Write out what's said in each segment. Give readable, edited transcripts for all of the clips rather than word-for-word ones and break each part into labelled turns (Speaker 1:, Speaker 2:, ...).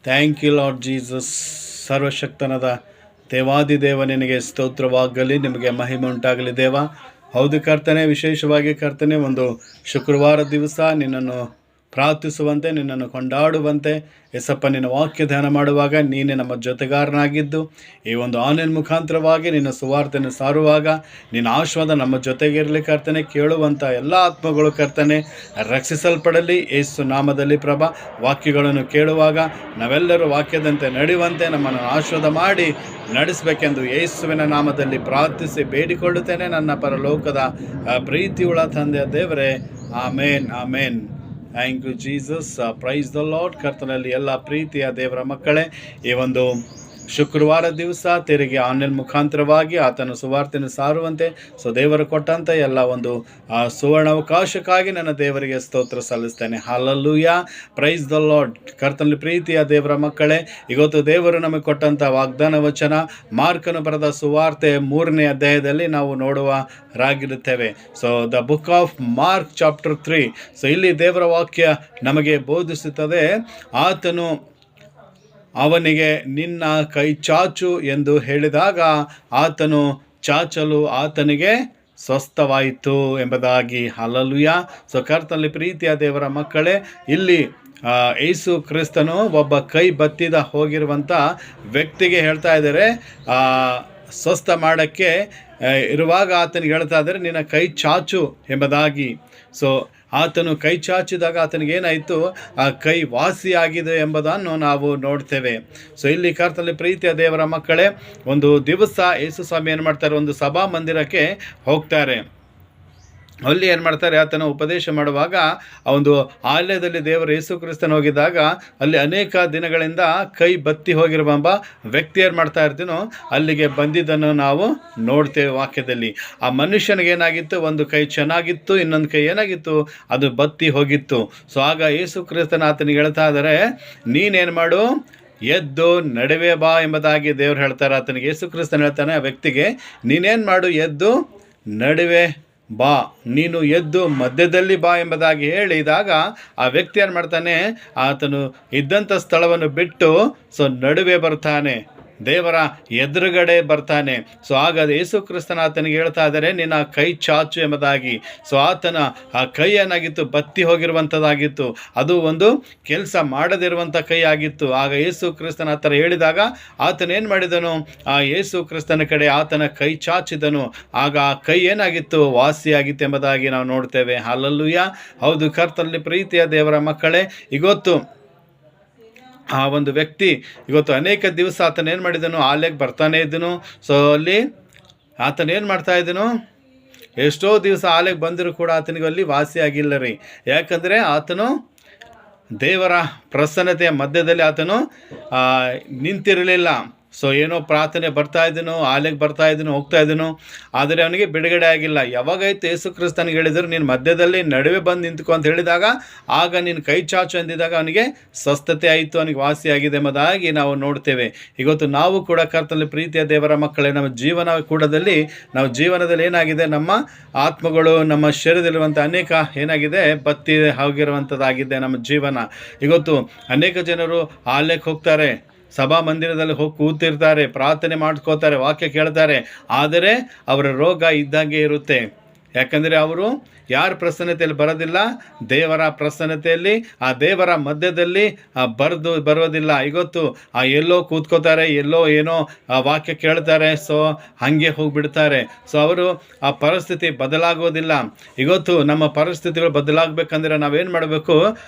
Speaker 1: Thank you lord Jesus. ಸರ್ವಶಕ್ತನಾದ ದೇವಾದಿ ದೇವ ನಿನಗೆ ಸ್ತೋತ್ರವಾಗಲಿ, ನಿಮಗೆ ಮಹಿಮೆ ಉಂಟಾಗಲಿ ದೇವ. ಹೌದು ಕರ್ತನೆ, ವಿಶೇಷವಾಗಿ ಕರ್ತನೆ ಒಂದು ಶುಕ್ರವಾರ ದಿವಸ ನಿನ್ನನ್ನು ಪ್ರಾರ್ಥಿಸುವಂತೆ, ನಿನ್ನನ್ನು ಕೊಂಡಾಡುವಂತೆ ಎಸಪ್ಪ ನಿನ್ನ ವಾಕ್ಯ ಧ್ಯಾನ ಮಾಡುವಾಗ ನೀನೇ ನಮ್ಮ ಜೊತೆಗಾರನಾಗಿದ್ದು ಈ ಒಂದು ಆನ್ಲೈನ್ ಮುಖಾಂತರವಾಗಿ ನಿನ್ನ ಸುವಾರ್ತೆಯನ್ನು ಸಾರುವಾಗ ನಿನ್ನ ಆಶೀರ್ವಾದ ನಮ್ಮ ಜೊತೆಗಿರಲಿ ಕರ್ತನೆ. ಕೇಳುವಂಥ ಎಲ್ಲ ಆತ್ಮಗಳು ಕರ್ತನೆ ರಕ್ಷಿಸಲ್ಪಡಲಿ ಯೇಸು ನಾಮದಲ್ಲಿ. ಪ್ರಭಾ, ವಾಕ್ಯಗಳನ್ನು ಕೇಳುವಾಗ ನಾವೆಲ್ಲರೂ ವಾಕ್ಯದಂತೆ ನಡೆಯುವಂತೆ ನಮ್ಮನ್ನು ಆಶೀರ್ವಾದ ಮಾಡಿ ನಡೆಸಬೇಕೆಂದು ಯೇಸುವಿನ ನಾಮದಲ್ಲಿ ಪ್ರಾರ್ಥಿಸಿ ಬೇಡಿಕೊಳ್ಳುತ್ತೇನೆ ನನ್ನ ಪರಲೋಕದ ಪ್ರೀತಿಯುಳ್ಳ ತಂದೆಯ ದೇವರೇ. Amen, amen. Thank you Jesus. Praise the Lord. ಕರ್ತನಲ್ಲಿ ಎಲ್ಲ ಪ್ರೀತಿಯ ದೇವರ ಮಕ್ಕಳೇ, ಈ ಒಂದು ಶುಕ್ರವಾರ ದಿವಸ ತೆರಿಗೆ ಆನ್ಲೈನ್ ಮುಖಾಂತರವಾಗಿ ಆತನ ಸುವಾರ್ತೆಯನ್ನು ಸಾರುವಂತೆ ದೇವರು ಕೊಟ್ಟಂಥ ಎಲ್ಲ ಒಂದು ಸುವರ್ಣ ಅವಕಾಶಕ್ಕಾಗಿ ನನ್ನ ದೇವರಿಗೆ ಸ್ತೋತ್ರ ಸಲ್ಲಿಸ್ತೇನೆ. Hallelujah, praise the Lord. ಕರ್ತನಲ್ಲಿ ಪ್ರೀತಿಯ ದೇವರ ಮಕ್ಕಳೇ, ಇವತ್ತು ದೇವರು ನಮಗೆ ಕೊಟ್ಟಂಥ ವಾಗ್ದಾನ ವಚನ ಮಾರ್ಕನು ಬರೆದ ಸುವಾರ್ತೆ 3ನೇ ಅಧ್ಯಾಯದಲ್ಲಿ ನಾವು ನೋಡುವರಾಗಿರುತ್ತೇವೆ. The book of Mark chapter 3. ಇಲ್ಲಿ ದೇವರ ವಾಕ್ಯ ನಮಗೆ ಬೋಧಿಸುತ್ತದೆ, ಆತನು ಅವನಿಗೆ ನಿನ್ನ ಕೈ ಚಾಚು ಎಂದು ಹೇಳಿದಾಗ ಆತನು ಚಾಚಲು ಆತನಿಗೆ ಸ್ವಸ್ಥವಾಯಿತು ಎಂಬುದಾಗಿ. ಹಲ್ಲೆಲೂಯಾ. ಕರ್ತನಲ್ಲಿ ಪ್ರೀತಿಯ ದೇವರ ಮಕ್ಕಳೇ, ಇಲ್ಲಿ ಯೇಸು ಕ್ರಿಸ್ತನು ಒಬ್ಬ ಕೈ ಬತ್ತಿದ ಹೋಗಿರುವಂಥ ವ್ಯಕ್ತಿಗೆ ಹೇಳ್ತಾ ಇದ್ದಾರೆ, ಸ್ವಸ್ಥ ಮಾಡೋಕ್ಕೆ ಇರುವಾಗ ಆತನಿಗೆ ಹೇಳ್ತಾ ಇದ್ದಾರೆ ನಿನ್ನ ಕೈ ಚಾಚು ಎಂಬುದಾಗಿ. ಆತನು ಕೈ ಚಾಚಿದಾಗ ಆತನಿಗೇನಾಯಿತು, ಆ ಕೈ ವಾಸಿಯಾಗಿದೆ ಎಂಬುದನ್ನು ನಾವು ನೋಡ್ತೇವೆ. ಇಲ್ಲಿ ಕರ್ತನಲ್ಲಿ ಪ್ರೀತಿಯ ದೇವರ ಮಕ್ಕಳೇ, ಒಂದು ದಿವಸ ಯೇಸು ಸ್ವಾಮಿ ಏನು ಮಾಡ್ತಾರೆ, ಒಂದು ಸಭಾ ಮಂದಿರಕ್ಕೆ ಹೋಗ್ತಾರೆ. ಅಲ್ಲಿ ಏನು ಮಾಡ್ತಾರೆ, ಆತನ ಉಪದೇಶ ಮಾಡುವಾಗ ಆ ಒಂದು ಆಲಯದಲ್ಲಿ ದೇವರು ಯೇಸು ಕ್ರಿಸ್ತನ ಹೋಗಿದ್ದಾಗ ಅಲ್ಲಿ ಅನೇಕ ದಿನಗಳಿಂದ ಕೈ ಬತ್ತಿ ಹೋಗಿರುವ ವ್ಯಕ್ತಿ ಏನು ಮಾಡ್ತಾ ಇರ್ತೀನೋ ಅಲ್ಲಿಗೆ ಬಂದಿದ್ದನ್ನು ನಾವು ನೋಡ್ತೇವೆ ವಾಕ್ಯದಲ್ಲಿ. ಆ ಮನುಷ್ಯನಿಗೇನಾಗಿತ್ತು, ಒಂದು ಕೈ ಚೆನ್ನಾಗಿತ್ತು, ಇನ್ನೊಂದು ಕೈ ಏನಾಗಿತ್ತು, ಅದು ಬತ್ತಿ ಹೋಗಿತ್ತು. ಆಗ ಯೇಸು ಕ್ರಿಸ್ತನ ಆತನಿಗೆ ಹೇಳ್ತಾ ಇದ್ದಾರೆ, ನೀನೇನು ಮಾಡು, ಎದ್ದು ನಡುವೆ ಬಾ ಎಂಬುದಾಗಿ ದೇವ್ರು ಹೇಳ್ತಾರೆ ಆತನಿಗೆ. ಯೇಸು ಕ್ರಿಸ್ತನ ಹೇಳ್ತಾನೆ ಆ ವ್ಯಕ್ತಿಗೆ, ನೀನೇನು ಮಾಡು, ಎದ್ದು ನಡುವೆ ಬಾ, ನೀನು ಎದ್ದು ಮಧ್ಯದಲ್ಲಿ ಬಾ ಎಂಬುದಾಗಿ ಹೇಳಿದಾಗ ಆ ವ್ಯಕ್ತಿ ಏನು ಮಾಡ್ತಾನೆ, ಆತನು ಇದ್ದಂಥ ಸ್ಥಳವನ್ನು ಬಿಟ್ಟು ನಡುವೆ ಬರ್ತಾನೆ, ದೇವರ ಎದುರುಗಡೆ ಬರ್ತಾನೆ. ಆಗ ಯೇಸು ಕ್ರಿಸ್ತನ ಆತನಿಗೆ ಹೇಳ್ತಾ ಇದ್ದಾರೆ ನಿನ್ನ ಕೈ ಚಾಚು ಎಂಬುದಾಗಿ. ಆತನ ಆ ಕೈ ಏನಾಗಿತ್ತು, ಬತ್ತಿ ಹೋಗಿರುವಂಥದ್ದಾಗಿತ್ತು, ಅದು ಒಂದು ಕೆಲಸ ಮಾಡದಿರುವಂಥ ಕೈ ಆಗಿತ್ತು. ಆಗ ಯೇಸು ಕ್ರಿಸ್ತನ ಆ ಥರ ಹೇಳಿದಾಗ ಆತನೇನು ಮಾಡಿದನು, ಆ ಯೇಸು ಕ್ರಿಸ್ತನ ಕಡೆ ಆತನ ಕೈ ಚಾಚಿದನು. ಆಗ ಆ ಕೈ ಏನಾಗಿತ್ತು, ವಾಸಿಯಾಗಿತ್ತು ಎಂಬುದಾಗಿ ನಾವು ನೋಡ್ತೇವೆ. ಹಲ್ಲೆಲೂಯಾ. ಹೌದು ಕರ್ತನಲ್ಲಿ ಪ್ರೀತಿಯ ದೇವರ ಮಕ್ಕಳೇ, ಇವತ್ತು ಆ ಒಂದು ವ್ಯಕ್ತಿ ಇವತ್ತು ಅನೇಕ ದಿವಸ ಆತನೇನು ಮಾಡಿದನು, ಆಲಯಕ್ಕೆ ಬರ್ತಾನೆ ಇದ್ದನು. ಅಲ್ಲಿ ಆತನೇನು ಮಾಡ್ತಾ ಇದ್ದನು, ಎಷ್ಟೋ ದಿವಸ ಆಲಯಕ್ಕೆ ಬಂದರೂ ಕೂಡ ಆತನಿಗೆ ಅಲ್ಲಿ ವಾಸಿಯಾಗಿಲ್ಲ ರೀ. ಯಾಕಂದರೆ ಆತನು ದೇವರ ಪ್ರಸನ್ನತೆಯ ಮಧ್ಯದಲ್ಲಿ ಆತನು ನಿಂತಿರಲಿಲ್ಲ. ಏನೋ ಪ್ರಾರ್ಥನೆ ಬರ್ತಾ ಇದ್ದನು, ಆಲಯಕ್ಕೆ ಬರ್ತಾ ಇದ್ದನು, ಹೋಗ್ತಾ ಇದ್ದನು, ಆದರೆ ಅವನಿಗೆ ಬಿಡುಗಡೆ ಆಗಿಲ್ಲ. ಯಾವಾಗಾಯ್ತು ಯೇಸು ಕ್ರಿಸ್ತನಿಗೆ ಹೇಳಿದರು ನೀನು ಮಧ್ಯದಲ್ಲಿ ನಡುವೆ ಬಂದು ನಿಂತ್ಕೊ ಅಂತ ಹೇಳಿದಾಗ, ಆಗ ನೀನು ಕೈ ಚಾಚು ಅಂದಿದಾಗ ಅವನಿಗೆ ಸ್ವಸ್ಥತೆ ಆಯಿತು, ಅವನಿಗೆ ವಾಸಿಯಾಗಿದೆ ಎಂಬುದಾಗಿ ನಾವು ನೋಡ್ತೇವೆ. ಇವತ್ತು ನಾವು ಕೂಡ ಕರ್ತನಲ್ಲಿ ಪ್ರೀತಿಯ ದೇವರ ಮಕ್ಕಳೇ, ನಮ್ಮ ನಾವು ಜೀವನದಲ್ಲಿ ಏನಾಗಿದೆ, ನಮ್ಮ ಆತ್ಮಗಳು ನಮ್ಮ ಶರೀರದಲ್ಲಿರುವಂಥ ಅನೇಕ ಏನಾಗಿದೆ, ಬತ್ತಿ ಹೋಗಿರುವಂಥದ್ದಾಗಿದೆ ನಮ್ಮ ಜೀವನ. ಇವತ್ತು ಅನೇಕ ಜನರು ಆಲಯಕ್ಕೆ ಹೋಗ್ತಾರೆ, ಸಭಾ ಮಂದಿರದಲ್ಲಿ ಹೋಗಿ ಕೂತಿರ್ತಾರೆ, ಪ್ರಾರ್ಥನೆ ಮಾಡ್ಕೋತಾರೆ, ವಾಕ್ಯ ಕೇಳ್ತಾರೆ, ಆದರೆ ಅವರ ರೋಗ ಇದ್ದಂಗೆ ಇರುತ್ತೆ. ಯಾಕಂದರೆ ಅವರು ಯಾರ ಪ್ರಸನ್ನತೆಯಲ್ಲಿ ಬರೋದಿಲ್ಲ, ದೇವರ ಪ್ರಸನ್ನತೆಯಲ್ಲಿ, ಆ ದೇವರ ಮಧ್ಯದಲ್ಲಿ ಬರೋದಿಲ್ಲ. ಇವತ್ತು ಎಲ್ಲೋ ಕೂತ್ಕೋತಾರೆ, ಎಲ್ಲೋ ಏನೋ ವಾಕ್ಯ ಕೇಳ್ತಾರೆ, ಹಾಗೆ ಹೋಗಿಬಿಡ್ತಾರೆ. ಅವರು ಆ ಪರಿಸ್ಥಿತಿ ಬದಲಾಗೋದಿಲ್ಲ. ಇವತ್ತು ನಮ್ಮ ಪರಿಸ್ಥಿತಿಗಳು ಬದಲಾಗಬೇಕಂದ್ರೆ ನಾವೇನು ಮಾಡಬೇಕು,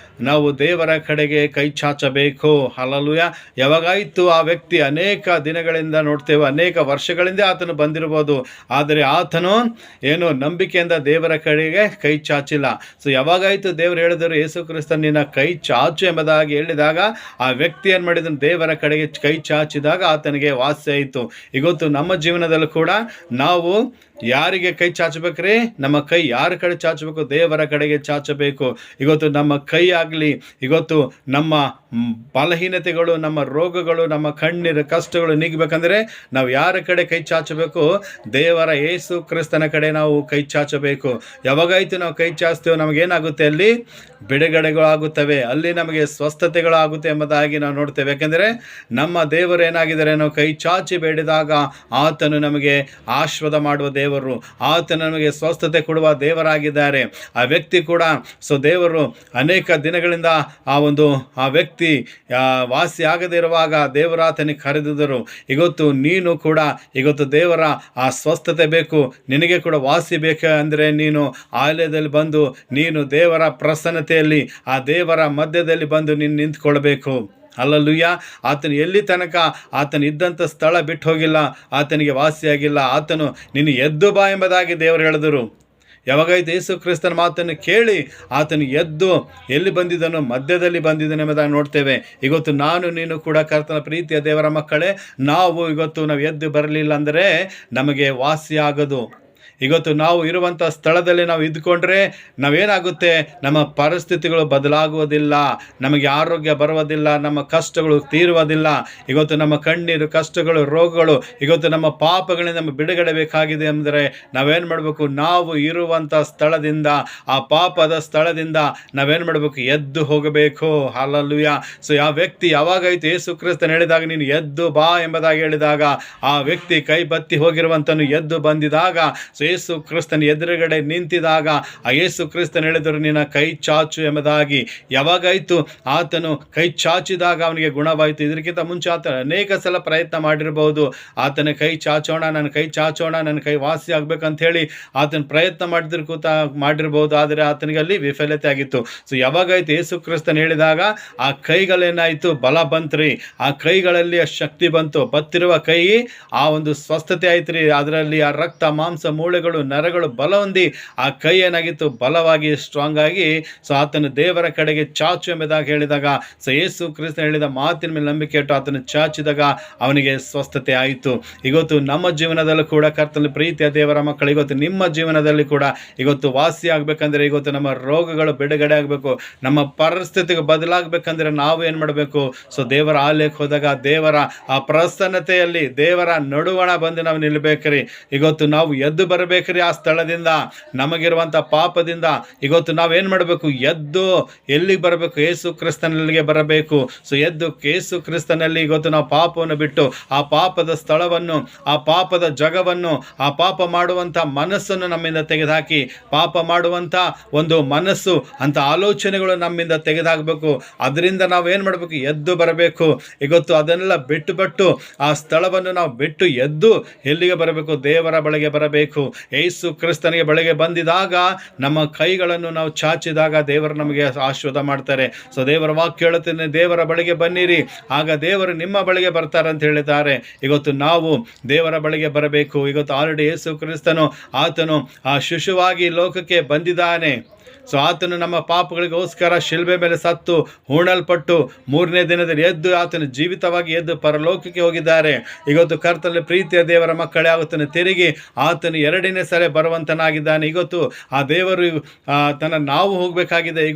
Speaker 1: ನಾವು ದೇವರ ಕಡೆಗೆ ಕೈ ಚಾಚಬೇಕು. ಹಲ್ಲೆಲೂಯಾ. ಯಾವಾಗಾಯಿತು ಆ ವ್ಯಕ್ತಿ ಅನೇಕ ದಿನಗಳಿಂದ ನೋಡ್ತೇವೆ, ಅನೇಕ ವರ್ಷಗಳಿಂದ ಆತನು ಬಂದಿರ್ಬೋದು, ಆದರೆ ಆತನು ಏನು ನಂಬಿಕೆಯಿಂದ ದೇವರ ಕಡೆಗೆ ಕೈ ಚಾಚಿಲ್ಲ. ಯಾವಾಗಾಯಿತು ದೇವರು ಹೇಳಿದರು ಯೇಸು ಕ್ರಿಸ್ತ ನಿನ್ನ ಕೈ ಚಾಚು ಎಂಬುದಾಗಿ ಹೇಳಿದಾಗ ಆ ವ್ಯಕ್ತಿ ಏನು ಮಾಡಿದನು, ದೇವರ ಕಡೆಗೆ ಕೈ ಚಾಚಿದಾಗ ಆತನಿಗೆ ವಾಸಿ ಆಯಿತು. ಇವತ್ತು ನಮ್ಮ ಜೀವನದಲ್ಲೂ ಕೂಡ ನಾವು ಯಾರಿಗೆ ಕೈ ಚಾಚಬೇಕ್ರಿ, ನಮ್ಮ ಕೈ ಯಾರ ಕಡೆ ಚಾಚಬೇಕು, ದೇವರ ಕಡೆಗೆ ಚಾಚಬೇಕು. ಇವತ್ತು ನಮ್ಮ ಕೈ ಆಗಲಿ, ಇವತ್ತು ನಮ್ಮ ಬಲಹೀನತೆಗಳು, ನಮ್ಮ ರೋಗಗಳು, ನಮ್ಮ ಕಣ್ಣೀರು ಕಷ್ಟಗಳು ನೀಗಬೇಕಂದ್ರೆ ನಾವು ಯಾರ ಕಡೆ ಕೈ ಚಾಚಬೇಕು? ದೇವರ ಯೇಸು ಕ್ರಿಸ್ತನ ಕಡೆ ನಾವು ಕೈ ಚಾಚಬೇಕು. ಯಾವಾಗಾಯ್ತು ನಾವು ಕೈ ಚಾಚ್ತೇವೆ, ನಮಗೇನಾಗುತ್ತೆ? ಅಲ್ಲಿ ಬಿಡುಗಡೆಗಳಾಗುತ್ತವೆ, ಅಲ್ಲಿ ನಮಗೆ ಸ್ವಸ್ಥತೆಗಳಾಗುತ್ತೆ ಎಂಬುದಾಗಿ ನಾವು ನೋಡ್ತೇವೆ. ಯಾಕೆಂದರೆ ನಮ್ಮ ದೇವರು ಏನಾಗಿದ್ದಾರೆ, ನಾವು ಕೈ ಚಾಚಿ ಬೇಡಿದಾಗ ಆತನು ನಮಗೆ ಆಶೀರ್ವಾದ ಮಾಡುವ ದೇವರು, ಆತನು ನಮಗೆ ಸ್ವಸ್ಥತೆ ಕೊಡುವ ದೇವರಾಗಿದ್ದಾರೆ. ಆ ವ್ಯಕ್ತಿ ಕೂಡ ದೇವರು ಅನೇಕ ದಿನಗಳಿಂದ ಆ ವ್ಯಕ್ತಿ ವಾಸಿ ಆಗದೇ ಇರುವಾಗ ದೇವರಾತನಿಗೆ ಕರೆದಿದ್ದರು. ಇವತ್ತು ನೀನು ಕೂಡ ದೇವರ ಆ ಸ್ವಸ್ಥತೆ ಬೇಕು, ನಿನಗೆ ಕೂಡ ವಾಸಿ ಬೇಕು ಅಂದರೆ ನೀನು ಆಲಯದಲ್ಲಿ ಬಂದು ನೀನು ದೇವರ ಪ್ರಸನ್ನತೆಯಲ್ಲಿ ಆ ದೇವರ ಮಧ್ಯದಲ್ಲಿ ಬಂದು ನೀನು ನಿಂತ್ಕೊಳ್ಬೇಕು. ಹಲ್ಲೆಲೂಯಾ. ಆತನು ಎಲ್ಲಿ ತನಕ ಆತನು ಇದ್ದಂಥ ಸ್ಥಳ ಬಿಟ್ಟು ಹೋಗಿಲ್ಲ, ಆತನಿಗೆ ವಾಸಿಯಾಗಿಲ್ಲ. ಆತನು ನೀನು ಎದ್ದು ಬಾ ಎಂಬುದಾಗಿ ದೇವರು ಹೇಳಿದರು. ಯಾವಾಗಾಯ್ತು ಯೇಸು ಕ್ರಿಸ್ತನ ಮಾತನ್ನು ಕೇಳಿ ಆತನು ಎದ್ದು ಎಲ್ಲಿ ಬಂದಿದ್ದನು? ಮಧ್ಯದಲ್ಲಿ ಬಂದಿದ್ದಾನೆ ಎಂಬುದಾಗಿ ನೋಡ್ತೇವೆ. ಇವತ್ತು ನಾನು ನೀನು ಕೂಡ ಕರ್ತನ ಪ್ರೀತಿಯ ದೇವರ ಮಕ್ಕಳೇ, ನಾವು ಎದ್ದು ಬರಲಿಲ್ಲ ಅಂದರೆ ನಮಗೆ ವಾಸಿ ಆಗೋದು. ಇವತ್ತು ನಾವು ಇರುವಂಥ ಸ್ಥಳದಲ್ಲಿ ನಾವು ಇದ್ಕೊಂಡ್ರೆ ನಾವೇನಾಗುತ್ತೆ? ನಮ್ಮ ಪರಿಸ್ಥಿತಿಗಳು ಬದಲಾಗುವುದಿಲ್ಲ, ನಮಗೆ ಆರೋಗ್ಯ ಬರುವುದಿಲ್ಲ, ನಮ್ಮ ಕಷ್ಟಗಳು ತೀರುವುದಿಲ್ಲ. ಇವತ್ತು ನಮ್ಮ ಕಣ್ಣೀರು ಕಷ್ಟಗಳು, ರೋಗಗಳು, ನಮ್ಮ ಪಾಪಗಳಿಂದ ನಮ್ಮ ಬಿಡುಗಡೆ ಬೇಕಾಗಿದೆ ಅಂದರೆ ನಾವೇನು ಮಾಡಬೇಕು? ನಾವು ಇರುವಂಥ ಸ್ಥಳದಿಂದ, ಆ ಪಾಪದ ಸ್ಥಳದಿಂದ ನಾವೇನು ಮಾಡಬೇಕು? ಎದ್ದು ಹೋಗಬೇಕು. ಹಲ್ಲೆಲೂಯಾ. ಯಾವ ವ್ಯಕ್ತಿ ಯಾವಾಗಾಯ್ತು ಯೇಸು ಕ್ರಿಸ್ತನು ಹೇಳಿದಾಗ ನೀನು ಎದ್ದು ಬಾ ಎಂಬುದಾಗಿ ಹೇಳಿದಾಗ ಆ ವ್ಯಕ್ತಿ ಕೈ ಬತ್ತಿ ಹೋಗಿರುವಂತನು ಎದ್ದು ಬಂದಿದಾಗ, ಯೇಸು ಕ್ರಿಸ್ತನ ಎದುರುಗಡೆ ನಿಂತಿದಾಗ ಆ ಯೇಸು ಕ್ರಿಸ್ತನು ಹೇಳಿದರು, ನಿನ್ನ ಕೈ ಚಾಚು ಎಂಬುದಾಗಿ. ಯಾವಾಗಾಯಿತು ಆತನು ಕೈ ಚಾಚಿದಾಗ ಅವನಿಗೆ ಗುಣವಾಯಿತು. ಇದಕ್ಕಿಂತ ಮುಂಚೆ ಆತ ಅನೇಕ ಸಲ ಪ್ರಯತ್ನ ಮಾಡಿರಬಹುದು, ಆತನ ಕೈ ಚಾಚೋಣ, ನನ್ನ ಕೈ ವಾಸಿ ಆಗ್ಬೇಕಂತ ಹೇಳಿ ಆತನ ಪ್ರಯತ್ನ ಮಾಡಿರ್ಬೋದು. ಆದರೆ ಆತನಿಗೆ ಅಲ್ಲಿ ವಿಫಲತೆ ಆಗಿತ್ತು. ಯಾವಾಗಾಯ್ತು ಯೇಸು ಕ್ರಿಸ್ತನು ಹೇಳಿದಾಗ ಆ ಕೈಗಳೇನಾಯಿತು? ಬಲ ಬಂತ್ರಿ. ಆ ಕೈಗಳಲ್ಲಿ ಆ ಶಕ್ತಿ ಬಂತು. ಬತ್ತಿರುವ ಕೈ ಆ ಒಂದು ಸ್ವಸ್ಥತೆ ಆಯ್ತು ರೀ. ಅದರಲ್ಲಿ ಆ ರಕ್ತ, ಮಾಂಸ, ಮೂಳೆಗಳು, ನರಗಳು ಬಲ ಹೊಂದಿ ಆ ಕೈ ಏನಾಗಿತ್ತು? ಬಲವಾಗಿ, ಸ್ಟ್ರಾಂಗ್ ಆಗಿ ಆತನ ದೇವರ ಕಡೆಗೆ ಚಾಚು ಎಂಬುದಾಗಿ ಹೇಳಿದಾಗ ಯೇಸು ಕ್ರಿಸ್ತನು ಹೇಳಿದ ಮಾತಿನ ಮೇಲೆ ನಂಬಿಕೆ ಇಟ್ಟು ಆತನು ಚಾಚಿದಾಗ ಅವನಿಗೆ ಸ್ವಸ್ಥತೆ ಆಯಿತು. ಇವತ್ತು ನಮ್ಮ ಜೀವನದಲ್ಲೂ ಕೂಡ ಕರ್ತನ ಪ್ರೀತಿಯ ದೇವರ ಮಕ್ಕಳು, ಇವತ್ತು ನಿಮ್ಮ ಜೀವನದಲ್ಲಿ ಕೂಡ ವಾಸಿ ಆಗ್ಬೇಕಂದ್ರೆ, ನಮ್ಮ ರೋಗಗಳು ಬಿಡುಗಡೆ ಆಗಬೇಕು, ನಮ್ಮ ಪರಿಸ್ಥಿತಿಗೆ ಬದಲಾಗಬೇಕಂದ್ರೆ ನಾವು ಏನು ಮಾಡಬೇಕು? ದೇವರ ಆಲಯಕ್ಕೆ ಹೋದಾಗ ದೇವರ ಆ ಪ್ರಸನ್ನತೆಯಲ್ಲಿ ದೇವರ ನಡುವಣ ಬಂದು ನಾವು ನಿಲ್ಲಬೇಕ್ರಿ. ನಾವು ಎದ್ದು ಬರಬೇಕ್ರಿ ಆ ಸ್ಥಳದಿಂದ, ನಮಗಿರುವಂಥ ಪಾಪದಿಂದ. ನಾವೇನು ಮಾಡಬೇಕು? ಎದ್ದು ಎಲ್ಲಿಗೆ ಬರಬೇಕು? ಯೇಸು ಕ್ರಿಸ್ತನಲ್ಲಿಗೆ ಬರಬೇಕು. ಎದ್ದು ಯೇಸು ಕ್ರಿಸ್ತನಲ್ಲಿ ನಾವು ಪಾಪವನ್ನು ಬಿಟ್ಟು ಆ ಪಾಪದ ಸ್ಥಳವನ್ನು, ಆ ಪಾಪದ ಜಗವನ್ನು, ಆ ಪಾಪ ಮಾಡುವಂಥ ಮನಸ್ಸನ್ನು ನಮ್ಮಿಂದ ತೆಗೆದುಹಾಕಿ, ಪಾಪ ಮಾಡುವಂಥ ಒಂದು ಮನಸ್ಸು, ಅಂಥ ಆಲೋಚನೆಗಳು ನಮ್ಮಿಂದ ತೆಗೆದುಹಾಕಬೇಕು. ಅದರಿಂದ ನಾವೇನು ಮಾಡಬೇಕು? ಎದ್ದು ಬರಬೇಕು. ಅದನ್ನೆಲ್ಲ ಬಿಟ್ಟು ಆ ಸ್ಥಳವನ್ನು ನಾವು ಬಿಟ್ಟು ಎದ್ದು ಎಲ್ಲಿಗೆ ಬರಬೇಕು? ದೇವರ ಬಳಿಗೆ ಬರಬೇಕು. ಯೇಸು ಕ್ರಿಸ್ತನಿಗೆ ಬಳಿಗೆ ಬಂದಿದಾಗ ನಮ್ಮ ಕೈಗಳನ್ನು ನಾವು ಚಾಚಿದಾಗ ದೇವರು ನಮಗೆ ಆಶೀರ್ವಾದ ಮಾಡ್ತಾರೆ. ದೇವರ ವಾಕ್ಯ ಹೇಳುತ್ತೇನೆ, ದೇವರ ಬಳಿಗೆ ಬನ್ನಿರಿ, ಆಗ ದೇವರು ನಿಮ್ಮ ಬಳಿಗೆ ಬರ್ತಾರೆ ಅಂತ ಹೇಳಿದ್ದಾರೆ. ನಾವು ದೇವರ ಬಳಿಗೆ ಬರಬೇಕು. ಆಲ್ರೆಡಿ ಯೇಸು ಕ್ರಿಸ್ತನು ಆತನು ಆ ಶಿಶುವಾಗಿ ಲೋಕಕ್ಕೆ ಬಂದಿದ್ದಾನೆ. ಆತನು ನಮ್ಮ ಪಾಪಗಳಿಗೋಸ್ಕರ ಶಿಲ್ಬೆ ಮೇಲೆ ಸತ್ತು ಹೂಣಲ್ಪಟ್ಟು 3ನೇ ದಿನದಲ್ಲಿ ಎದ್ದು ಆತನು ಜೀವಿತವಾಗಿ ಎದ್ದು ಪರಲೋಕಕ್ಕೆ ಹೋಗಿದ್ದಾರೆ. ಕರ್ತನಲ್ಲಿ ಪ್ರೀತಿಯ ದೇವರ ಮಕ್ಕಳೇ, ಆತನು ತಿರುಗಿ ಆತನು 2ನೇ ಸಲ ಬರುವಂತನಾಗಿದ್ದಾನೆ. ಆ ದೇವರು ನಾವು ಹೋಗಬೇಕಾಗಿದೆ.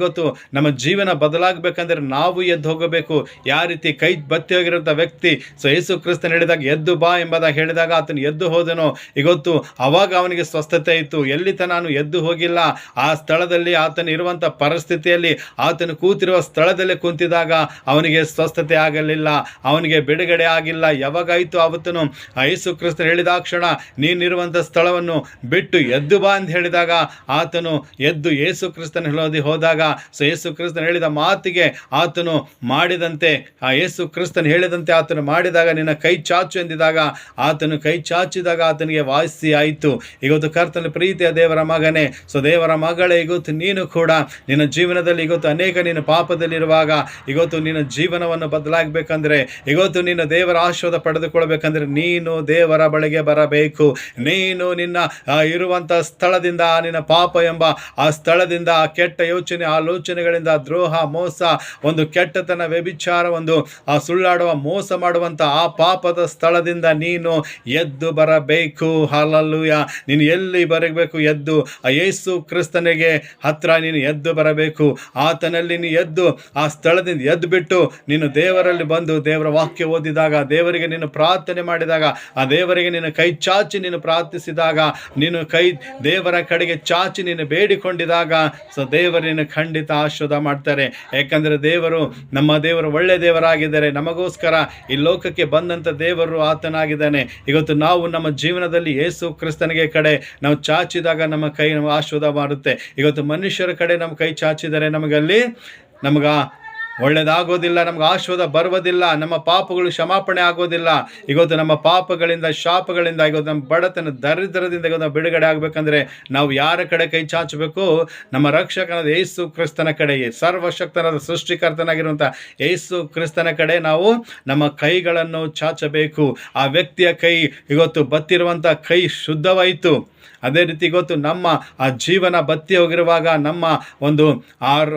Speaker 1: ನಮ್ಮ ಜೀವನ ಬದಲಾಗಬೇಕಂದ್ರೆ ನಾವು ಎದ್ದು ಹೋಗಬೇಕು. ಯಾವ ರೀತಿ ಕೈ ಬತ್ತಿ ಹೋಗಿರುವಂಥ ವ್ಯಕ್ತಿ ಯೇಸು ಕ್ರಿಸ್ತನು ಹೇಳಿದಾಗ ಎದ್ದು ಬಾ ಎಂಬುದಾಗಿ ಹೇಳಿದಾಗ ಆತನು ಎದ್ದು ಹೋದನು. ಅವಾಗ ಅವನಿಗೆ ಸ್ವಸ್ಥತೆ ಇತ್ತು. ಎಲ್ಲಿ ನಾನು ಎದ್ದು ಹೋಗಿಲ್ಲ, ಆ ಸ್ಥಳದಲ್ಲಿ ಆತನು ಇರುವಂಥ ಪರಿಸ್ಥಿತಿಯಲ್ಲಿ, ಆತನು ಕೂತಿರುವ ಸ್ಥಳದಲ್ಲೇ ಕುಂತಿದಾಗ ಅವನಿಗೆ ಸ್ವಸ್ಥತೆ ಆಗಲಿಲ್ಲ, ಅವನಿಗೆ ಬಿಡುಗಡೆ ಆಗಿಲ್ಲ. ಯಾವಾಗಾಯಿತು? ಆವತ್ತನು ಯೇಸು ಕ್ರಿಸ್ತನು ಹೇಳಿದಾಕ್ಷಣ ನೀನಿರುವಂಥ ಸ್ಥಳವನ್ನು ಬಿಟ್ಟು ಎದ್ದು ಬಾ ಅಂತ ಹೇಳಿದಾಗ ಆತನು ಎದ್ದು ಯೇಸು ಕ್ರಿಸ್ತನ ಹೋದಾಗ ಯೇಸು ಕ್ರಿಸ್ತನು ಹೇಳಿದ ಮಾತಿಗೆ ಆತನು ಮಾಡಿದಂತೆ, ಆ ಯೇಸು ಕ್ರಿಸ್ತನು ಹೇಳಿದಂತೆ ಆತನು ಮಾಡಿದಾಗ, ನಿನ್ನ ಕೈ ಚಾಚು ಎಂದಿದಾಗ ಆತನು ಕೈ ಚಾಚಿದಾಗ ಆತನಿಗೆ ವಾಸಿ ಆಯಿತು. ಕರ್ತನ ಪ್ರೀತಿಯ ದೇವರ ಮಗನೇ, ದೇವರ ಮಗಳೇ, ನೀನು ಕೂಡ ನಿನ್ನ ಜೀವನದಲ್ಲಿ ಅನೇಕ ನೀನು ಪಾಪದಲ್ಲಿರುವಾಗ ನಿನ್ನ ಜೀವನವನ್ನು ಬದಲಾಗಬೇಕಂದ್ರೆ, ನೀನು ದೇವರ ಆಶೀರ್ವಾದ ಪಡೆದುಕೊಳ್ಬೇಕಂದ್ರೆ ನೀನು ದೇವರ ಬಳಿಗೆ ಬರಬೇಕು. ನೀನು ನಿನ್ನ ಇರುವಂಥ ಸ್ಥಳದಿಂದ, ನಿನ್ನ ಪಾಪ ಎಂಬ ಆ ಸ್ಥಳದಿಂದ, ಆ ಕೆಟ್ಟ ಯೋಚನೆ, ಆಲೋಚನೆಗಳಿಂದ, ದ್ರೋಹ, ಮೋಸ, ಒಂದು ಕೆಟ್ಟತನ, ವ್ಯಭಿಚಾರ, ಒಂದು ಆ ಸುಳ್ಳಾಡುವ, ಮೋಸ ಮಾಡುವಂಥ ಆ ಪಾಪದ ಸ್ಥಳದಿಂದ ನೀನು ಎದ್ದು ಬರಬೇಕು. ಹಲ್ಲೆಲೂಯಾ. ನೀನು ಎಲ್ಲಿ ಬರಬೇಕು? ಎದ್ದು ಆ ಯೇಸು ಕ್ರಿಸ್ತನಿಗೆ ಹತ್ರ ನೀನು ಎದ್ದು ಬರಬೇಕು. ಆತನಲ್ಲಿ ನೀನು ಎದ್ದು ಆ ಸ್ಥಳದಿಂದ ಎದ್ದು ಬಿಟ್ಟು ನೀನು ದೇವರಲ್ಲಿ ಬಂದು ದೇವರ ವಾಕ್ಯ ಓದಿದಾಗ, ದೇವರಿಗೆ ನೀನು ಪ್ರಾರ್ಥನೆ ಮಾಡಿದಾಗ, ಆ ದೇವರಿಗೆ ನೀನು ಕೈ ಚಾಚಿ ನೀನು ಪ್ರಾರ್ಥಿಸಿದಾಗ, ನೀನು ದೇವರ ಕಡೆಗೆ ಚಾಚಿ ನೀನು ಬೇಡಿಕೊಂಡಿದಾಗ ದೇವರು ನೀನು ಖಂಡಿತ ಆಶೀರ್ವಾದ ಮಾಡ್ತಾರೆ. ಯಾಕಂದರೆ ನಮ್ಮ ದೇವರು ಒಳ್ಳೆ ದೇವರಾಗಿದ್ದಾರೆ. ನಮಗೋಸ್ಕರ ಈ ಲೋಕಕ್ಕೆ ಬಂದಂಥ ದೇವರು ಆತನಾಗಿದ್ದಾನೆ. ಇವತ್ತು ನಾವು ನಮ್ಮ ಜೀವನದಲ್ಲಿ ಯೇಸು ಕ್ರಿಸ್ತನಿಗೆ ಕಡೆ ನಾವು ಚಾಚಿದಾಗ ನಮ್ಮ ಕೈ ಆಶೀರ್ವಾದ ಮಾಡುತ್ತೆ. ಇವತ್ತು ಮನುಷ್ಯರ ಕಡೆ ನಮ್ಮ ಕೈ ಚಾಚಿದರೆ ನಮಗೆ ಒಳ್ಳೆಯದಾಗೋದಿಲ್ಲ, ನಮ್ಗೆ ಆಶೀರ್ವಾದ ಬರುವುದಿಲ್ಲ, ನಮ್ಮ ಪಾಪಗಳು ಕ್ಷಮಾಪಣೆ ಆಗೋದಿಲ್ಲ. ಇವತ್ತು ನಮ್ಮ ಪಾಪಗಳಿಂದ, ಶಾಪಗಳಿಂದ, ಇವತ್ತು ನಮ್ಮ ಬಡತನ ದರಿದ್ರದಿಂದ ಇವತ್ತು ನಾವು ಬಿಡುಗಡೆ ಆಗಬೇಕಂದ್ರೆ ನಾವು ಯಾರ ಕಡೆ ಕೈ ಚಾಚಬೇಕು? ನಮ್ಮ ರಕ್ಷಕನಾದ ಯೇಸು ಕ್ರಿಸ್ತನ ಕಡೆಗೆ, ಸರ್ವಶಕ್ತನಾದ ಸೃಷ್ಟಿಕರ್ತನಾಗಿರುವಂಥ ಯೇಸು ಕ್ರಿಸ್ತನ ಕಡೆ ನಾವು ನಮ್ಮ ಕೈಗಳನ್ನು ಚಾಚಬೇಕು. ಆ ವ್ಯಕ್ತಿಯ ಕೈ ಇವತ್ತು ಬತ್ತಿರುವಂಥ ಕೈ ಶುದ್ಧವಾಯಿತು. ಅದೇ ರೀತಿ ಇವತ್ತು ನಮ್ಮ ಆ ಜೀವನ ಬತ್ತಿ ಹೋಗಿರುವಾಗ ನಮ್ಮ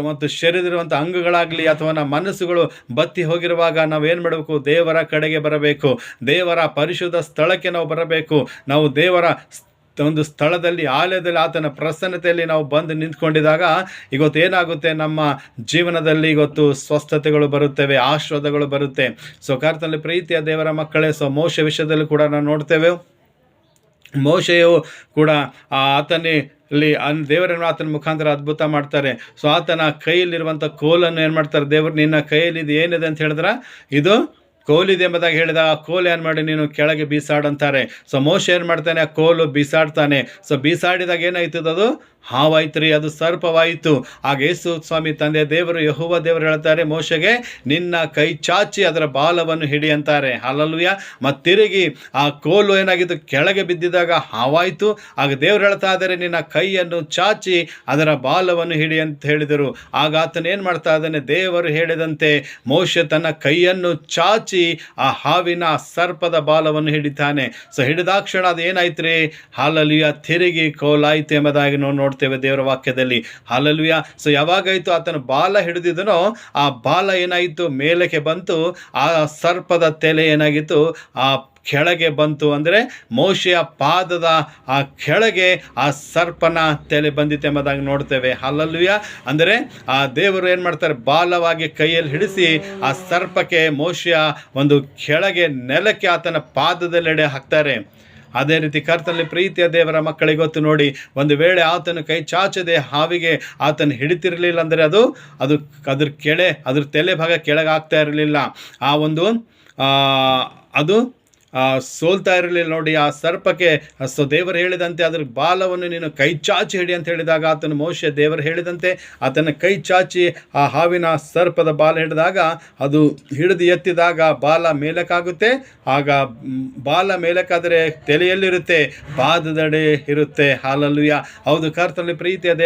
Speaker 1: ಮತ್ತು ಶರೀರವಿರುವಂಥ ಅಂಗಗಳಾಗಲಿ ಅಥವಾ ನಮ್ಮ ಮನಸ್ಸುಗಳು ಬತ್ತಿ ಹೋಗಿರುವಾಗ ನಾವೇನು ಮಾಡಬೇಕು? ದೇವರ ಕಡೆಗೆ ಬರಬೇಕು. ದೇವರ ಪರಿಶುದ್ಧ ಸ್ಥಳಕ್ಕೆ ನಾವು ಬರಬೇಕು. ನಾವು ದೇವರ ಒಂದು ಸ್ಥಳದಲ್ಲಿ, ಆಲಯದಲ್ಲಿ, ಆತನ ಪ್ರಸನ್ನತೆಯಲ್ಲಿ ನಾವು ಬಂದು ನಿಂತ್ಕೊಂಡಿದಾಗ ಇವತ್ತು ಏನಾಗುತ್ತೆ? ನಮ್ಮ ಜೀವನದಲ್ಲಿ ಇವತ್ತು ಸ್ವಸ್ಥತೆಗಳು ಬರುತ್ತವೆ, ಆಶೀರ್ವಾದಗಳು ಬರುತ್ತೆ. ಕರ್ತನಲ್ಲಿ ಪ್ರೀತಿಯ ದೇವರ ಮಕ್ಕಳೇ, ಮೋಶೆ ವಿಷಯದಲ್ಲಿ ಕೂಡ ನಾವು ನೋಡ್ತೇವೆ. ಮೋಶೆಯು ಕೂಡ ಆತನಲ್ಲಿ ದೇವರನ್ನು ಆತನ ಮುಖಾಂತರ ಅದ್ಭುತ ಮಾಡ್ತಾರೆ. ಆತನ ಕೈಯಲ್ಲಿರುವಂಥ ಕೋಲನ್ನು ಏನು ಮಾಡ್ತಾರೆ? ದೇವರು ನಿನ್ನ ಕೈಯಲ್ಲಿ ಇದು ಏನಿದೆ ಅಂತ ಹೇಳಿದ್ರೆ ಇದು ಕೋಲಿದೆ ಎಂಬುದಾಗಿ ಹೇಳಿದಾಗ ಆ ಕೋಲು ಏನು ಮಾಡಿ ನೀನು ಕೆಳಗೆ ಬೀಸಾಡಂತಾರೆ. ಮೋಶೆ ಏನು ಮಾಡ್ತಾನೆ? ಆ ಕೋಲು ಬೀಸಾಡ್ತಾನೆ. ಬೀಸಾಡಿದಾಗ ಏನಾಯ್ತದ? ಅದು ಹಾವಾಯ್ತು ರೀ, ಅದು ಸರ್ಪವಾಯಿತು. ಆಗ ಯೇಸು ಸ್ವಾಮಿ ತಂದೆ ದೇವರು, ಯೆಹೋವ ದೇವರು ಹೇಳ್ತಾರೆ ಮೋಶೆಗೆ, ನಿನ್ನ ಕೈ ಚಾಚಿ ಅದರ ಬಾಲವನ್ನು ಹಿಡಿ ಅಂತಾರೆ. ಹಲ್ಲೆಲೂಯಾ. ಮತ್ತು ತಿರುಗಿ ಆ ಕೋಲು ಏನಾಗಿತ್ತು? ಕೆಳಗೆ ಬಿದ್ದಿದಾಗ ಹಾವಾಯಿತು. ಆಗ ದೇವರು ಹೇಳ್ತಾ ಇದ್ದಾರೆ, ನಿನ್ನ ಕೈಯನ್ನು ಚಾಚಿ ಅದರ ಬಾಲವನ್ನು ಹಿಡಿ ಅಂತ ಹೇಳಿದರು. ಆಗ ಆತನ ಏನು ಮಾಡ್ತಾ ಇದ್ದಾನೆ? ದೇವರು ಹೇಳಿದಂತೆ ಮೋಶೆ ತನ್ನ ಕೈಯನ್ನು ಚಾಚಿ ಆ ಹಾವಿನ ಸರ್ಪದ ಬಾಲವನ್ನು ಹಿಡಿತಾನೆ. ಹಿಡಿದಾಕ್ಷಣ ಅದು ಏನಾಯ್ತು ರೀ? ಹಲ್ಲೆಲೂಯಾ, ತಿರುಗಿ ಕೋಲಾಯಿತು ಎಂಬುದಾಗಿ ನಾವು ನೋಡ್ತೇವೆ ದೇವರ ವಾಕ್ಯದಲ್ಲಿ. ಹಲ್ಲೆಲೂಯಾ. ಯಾವಾಗಾಯಿತು ಆತನ ಬಾಲ ಹಿಡಿದಿದನೋ ಆ ಬಾಲ ಏನಾಯಿತು? ಮೇಲಕ್ಕೆ ಬಂತು. ಆ ಸರ್ಪದ ತಲೆ ಏನಾಗಿತ್ತು? ಆ ಕೆಳಗೆ ಬಂತು. ಅಂದರೆ ಮೋಶೆಯ ಪಾದದ ಆ ಕೆಳಗೆ ಆ ಸರ್ಪನ ತಲೆ ಬಂದಿತ್ತು ಎಂಬುದಾಗಿ ನೋಡ್ತೇವೆ. ಹಲ್ಲೆಲೂಯಾ. ಅಂದರೆ ಆ ದೇವರು ಏನು ಮಾಡ್ತಾರೆ? ಬಾಲವಾಗಿ ಕೈಯಲ್ಲಿ ಹಿಡಿಸಿ ಆ ಸರ್ಪಕ್ಕೆ ಮೋಶೆಯ ಒಂದು ಕೆಳಗೆ ನೆಲಕ್ಕೆ ಆತನ ಪಾದದೆಲ್ಲೆಡೆ ಹಾಕ್ತಾರೆ. ಅದೇ ರೀತಿ ಕರ್ತನಲ್ಲಿ ಪ್ರೀತಿಯ ದೇವರ ಮಕ್ಕಳಿಗೆ ಗೊತ್ತು ನೋಡಿ, ಒಂದು ವೇಳೆ ಆತನು ಕೈ ಚಾಚದೆ ಹಾವಿಗೆ ಆತನು ಹಿಡಿತಿರಲಿಲ್ಲ ಅಂದರೆ ಅದ್ರ ತಲೆ ಭಾಗ ಕೆಳಗೆ ಆಗ್ತಾ ಇರಲಿಲ್ಲ. ಅದು ಸೋಲ್ತಾ ಇರಲಿಲ್ಲ ನೋಡಿ. ಆ ಸರ್ಪಕ್ಕೆ ದೇವರು ಹೇಳಿದಂತೆ ಅದ್ರ ಬಾಲವನ್ನು ನೀನು ಕೈ ಚಾಚಿ ಹಿಡಿ ಅಂತ ಹೇಳಿದಾಗ ಆತನು ಮೋಶೆ ದೇವರು ಹೇಳಿದಂತೆ ಆತನ ಕೈ ಚಾಚಿ ಆ ಹಾವಿನ ಸರ್ಪದ ಬಾಲ ಹಿಡಿದಾಗ ಅದು ಹಿಡಿದು ಎತ್ತಿದಾಗ ಬಾಲ ಮೇಲಕ್ಕಾಗುತ್ತೆ. ಆಗ ಬಾಲ ಮೇಲಕ್ಕಾದರೆ ತಲೆಯಲ್ಲಿರುತ್ತೆ, ಪಾದದಡೆ ಇರುತ್ತೆ. ಹಲ್ಲೆಲೂಯಾ. ಹೌದು, ಕರ್ತನಲ್ಲಿ ಪ್ರೀತಿಯ ದೇವ